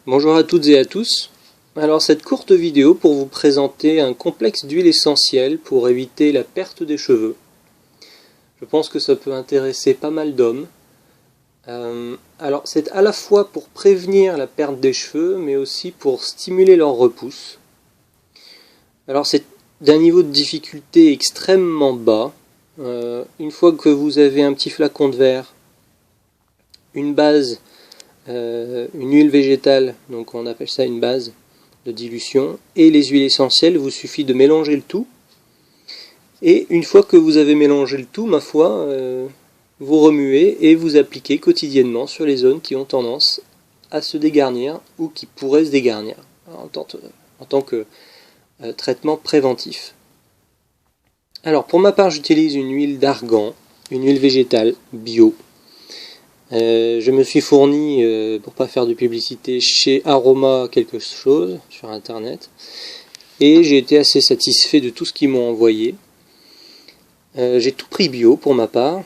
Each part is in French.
Bonjour à toutes et à tous. Alors cette courte vidéo pour vous présenter un complexe d'huile essentielle pour éviter la perte des cheveux. Je pense que ça peut intéresser pas mal d'hommes. Alors c'est à la fois pour prévenir la perte des cheveux mais aussi pour stimuler leur repousse. Alors c'est d'un niveau de difficulté extrêmement bas. Une fois que vous avez un petit flacon de verre, une base, une huile végétale, donc on appelle ça une base de dilution, et les huiles essentielles, il vous suffit de mélanger le tout. Et une fois que vous avez mélangé le tout, ma foi, vous remuez et vous appliquez quotidiennement sur les zones qui ont tendance à se dégarnir ou qui pourraient se dégarnir en tant que traitement préventif. Alors pour ma part, j'utilise une huile d'argan, une huile végétale bio. Je me suis fourni, pour pas faire de publicité, chez Aroma quelque chose sur internet, et j'ai été assez satisfait de tout ce qu'ils m'ont envoyé. J'ai tout pris bio pour ma part.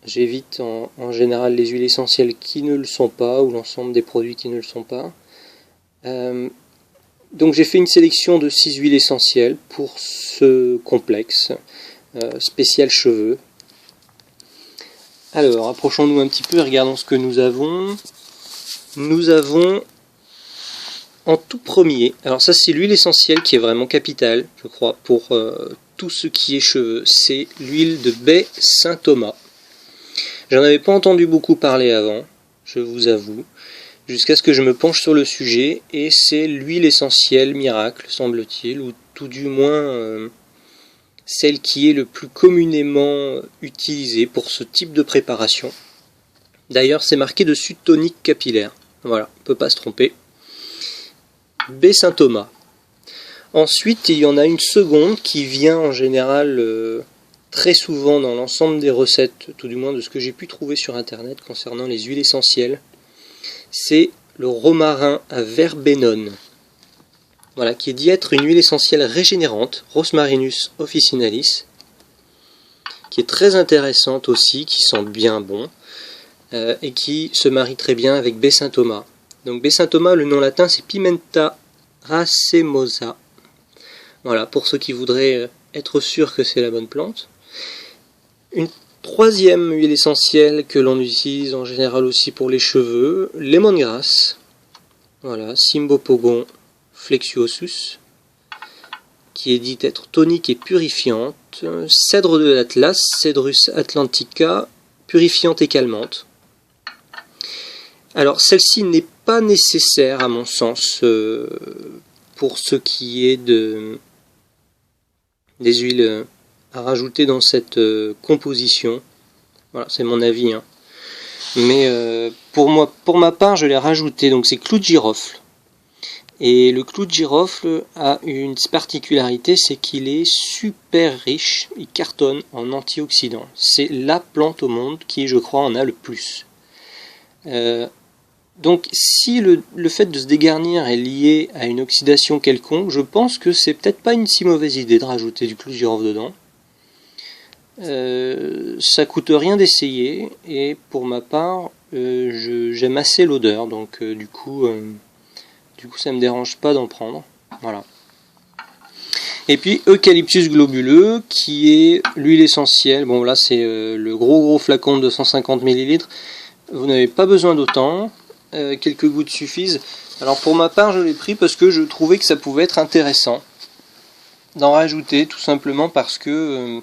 J'évite en général les huiles essentielles qui ne le sont pas, ou l'ensemble des produits qui ne le sont pas. Donc j'ai fait une sélection de 6 huiles essentielles pour ce complexe spécial cheveux. Alors, approchons-nous un petit peu et regardons ce que nous avons. Nous avons en tout premier, alors ça c'est l'huile essentielle qui est vraiment capitale, je crois, pour tout ce qui est cheveux. C'est l'huile de baie Saint-Thomas. J'en avais pas entendu beaucoup parler avant, je vous avoue, jusqu'à ce que je me penche sur le sujet, et c'est l'huile essentielle miracle, semble-t-il, ou tout du moins celle qui est le plus communément utilisée pour ce type de préparation. D'ailleurs, c'est marqué dessus tonique capillaire. Voilà, on ne peut pas se tromper. Baie Saint-Thomas. Ensuite, il y en a une seconde qui vient en général très souvent dans l'ensemble des recettes, tout du moins de ce que j'ai pu trouver sur internet concernant les huiles essentielles. C'est le romarin à verbenone. Voilà, qui est dit être une huile essentielle régénérante, Rosmarinus officinalis, qui est très intéressante aussi, qui sent bien bon, et qui se marie très bien avec baie Saint-Thomas. Donc baie Saint-Thomas, le nom latin c'est Pimenta racemosa. Voilà, pour ceux qui voudraient être sûrs que c'est la bonne plante. Une troisième huile essentielle que l'on utilise en général aussi pour les cheveux, lemongrass. Voilà, Cymbopogon flexuosus, qui est dite être tonique et purifiante, cèdre de l'Atlas, Cedrus atlantica, purifiante et calmante. Alors celle-ci n'est pas nécessaire à mon sens pour ce qui est des huiles à rajouter dans cette composition. Voilà, c'est mon avis, hein. Mais pour ma part, je l'ai rajouté, donc c'est clou de girofle. Et le clou de girofle a une particularité, c'est qu'il est super riche, il cartonne en antioxydants. C'est la plante au monde qui, je crois, en a le plus. Donc si le fait de se dégarnir est lié à une oxydation quelconque, je pense que c'est peut-être pas une si mauvaise idée de rajouter du clou de girofle dedans. Ça coûte rien d'essayer, et pour ma part, j'aime assez l'odeur, donc du coup ça me dérange pas d'en prendre. Voilà. Et puis Eucalyptus globuleux, qui est l'huile essentielle. Bon là c'est le gros flacon de 250 ml. Vous n'avez pas besoin d'autant. Quelques gouttes suffisent. Alors pour ma part je l'ai pris parce que je trouvais que ça pouvait être intéressant d'en rajouter, tout simplement parce que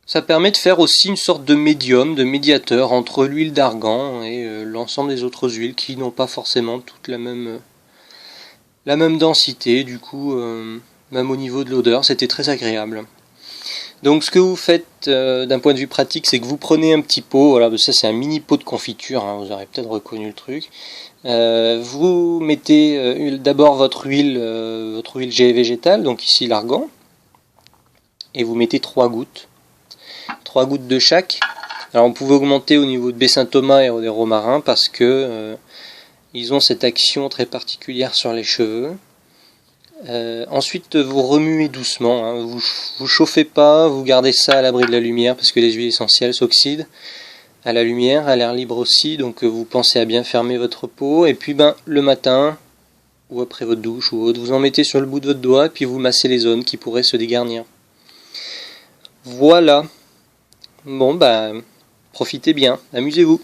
ça permet de faire aussi une sorte de médium, de médiateur entre l'huile d'argan et l'ensemble des autres huiles qui n'ont pas forcément toute la même densité. Du coup, même au niveau de l'odeur, c'était très agréable. Donc ce que vous faites d'un point de vue pratique, c'est que vous prenez un petit pot, voilà, ça c'est un mini pot de confiture, hein, vous aurez peut-être reconnu le truc. Vous mettez d'abord votre huile végétale, donc ici l'argan, et vous mettez 3 gouttes. 3 gouttes de chaque. Alors on pouvait augmenter au niveau de baie Saint-Thomas et des romarins parce que ils ont cette action très particulière sur les cheveux. Ensuite vous remuez doucement, hein. Vous chauffez pas, vous gardez ça à l'abri de la lumière parce que les huiles essentielles s'oxydent. à la lumière, à l'air libre aussi, donc vous pensez à bien fermer votre peau, et puis le matin, ou après votre douche ou autre, vous en mettez sur le bout de votre doigt, et puis vous massez les zones qui pourraient se dégarnir. Voilà. Bon, profitez bien, amusez-vous.